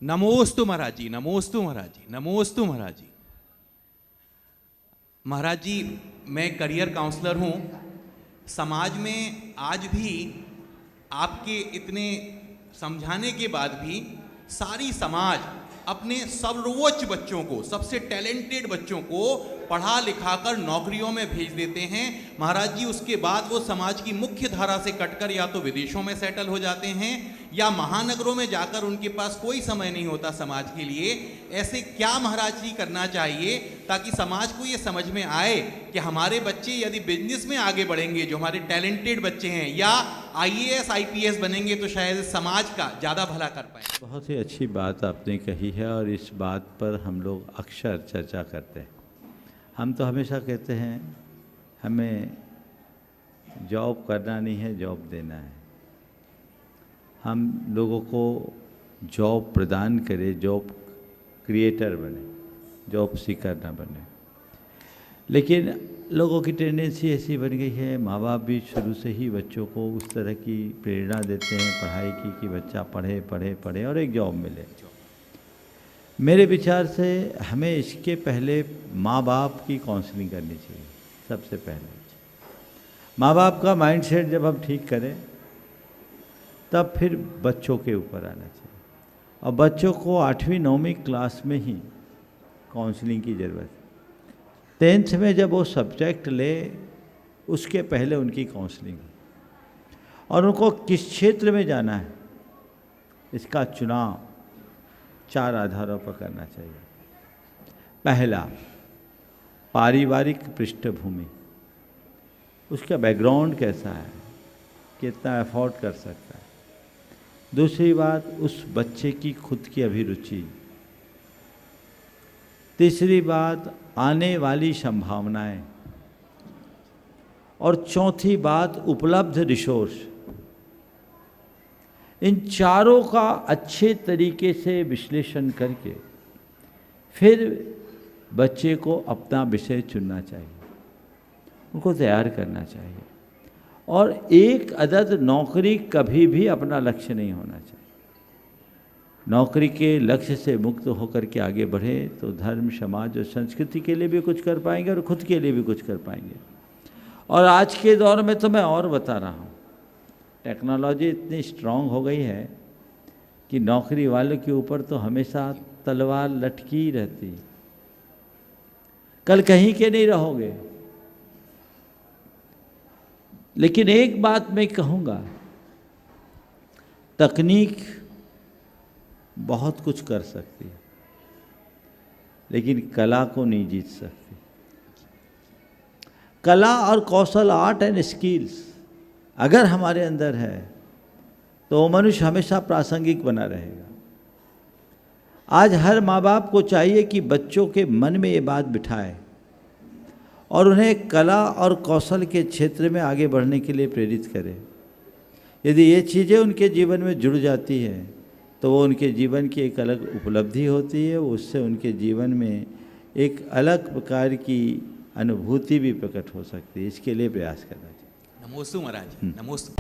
नमोस्तु महाराज जी, नमोस्तु महाराज जी, नमोस्तु महाराज जी। महाराज जी, मैं करियर काउंसलर हूँ। समाज में आज भी आपके इतने समझाने के बाद भी सारी समाज अपने सर्वोच्च बच्चों को, सबसे टैलेंटेड बच्चों को पढ़ा लिखा कर नौकरियों में भेज देते हैं। महाराज जी, उसके बाद वो समाज की मुख्य धारा से कटकर या तो विदेशों में सेटल हो जाते हैं या महानगरों में जाकर उनके पास कोई समय नहीं होता समाज के लिए। ऐसे क्या महाराज जी करना चाहिए ताकि समाज को ये समझ में आए कि हमारे बच्चे यदि बिजनेस में आगे बढ़ेंगे, जो हमारे टैलेंटेड बच्चे हैं, या IAS IPS बनेंगे तो शायद समाज का ज़्यादा भला कर पाए। बहुत ही अच्छी बात आपने कही है और इस बात पर हम लोग अक्सर चर्चा करते हैं। हम तो हमेशा कहते हैं हमें जॉब करना नहीं है, जॉब देना है। हम लोगों को जॉब प्रदान करें, जॉब क्रिएटर बने, जॉब सीकर ना बने। लेकिन लोगों की टेंडेंसी ऐसी बन गई है, माँ बाप भी शुरू से ही बच्चों को उस तरह की प्रेरणा देते हैं पढ़ाई की कि बच्चा पढ़े पढ़े पढ़े और एक जॉब मिले। मेरे विचार से हमें इसके पहले माँ बाप की काउंसलिंग करनी चाहिए। सबसे पहले माँ बाप का माइंडसेट जब हम ठीक करें तब फिर बच्चों के ऊपर आना चाहिए। और बच्चों को 8वीं 9वीं क्लास में ही काउंसलिंग की ज़रूरत है। 10th में जब वो सब्जेक्ट ले उसके पहले उनकी काउंसलिंग, और उनको किस क्षेत्र में जाना है इसका चुनाव 4 आधारों पर करना चाहिए। पहला, पारिवारिक पृष्ठभूमि, उसका बैकग्राउंड कैसा है, कितना अफोर्ड कर सकता है। दूसरी बात, उस बच्चे की खुद की अभिरुचि। तीसरी बात, आने वाली संभावनाएं। और चौथी बात, उपलब्ध रिसोर्स। इन चारों का अच्छे तरीके से विश्लेषण करके फिर बच्चे को अपना विषय चुनना चाहिए, उनको तैयार करना चाहिए। और एक अदद नौकरी कभी भी अपना लक्ष्य नहीं होना चाहिए। नौकरी के लक्ष्य से मुक्त होकर के आगे बढ़े तो धर्म, समाज और संस्कृति के लिए भी कुछ कर पाएंगे और खुद के लिए भी कुछ कर पाएंगे। और आज के दौर में तो मैं और बता रहा हूँ, टेक्नोलॉजी इतनी स्ट्रांग हो गई है कि नौकरी वालों के ऊपर तो हमेशा तलवार लटकी रहती। कल कहीं के नहीं रहोगे। लेकिन एक बात मैं कहूँगा, तकनीक बहुत कुछ कर सकती है लेकिन कला को नहीं जीत सकती। कला और कौशल, आर्ट एंड स्किल्स अगर हमारे अंदर है तो वो मनुष्य हमेशा प्रासंगिक बना रहेगा। आज हर माँ बाप को चाहिए कि बच्चों के मन में ये बात बिठाए और उन्हें कला और कौशल के क्षेत्र में आगे बढ़ने के लिए प्रेरित करे। यदि ये चीज़ें उनके जीवन में जुड़ जाती हैं तो वो उनके जीवन की एक अलग उपलब्धि होती है, उससे उनके जीवन में एक अलग प्रकार की अनुभूति भी प्रकट हो सकती है। इसके लिए प्रयास करना चाहिए। नमोस्तु महाराज, नमोस्तु।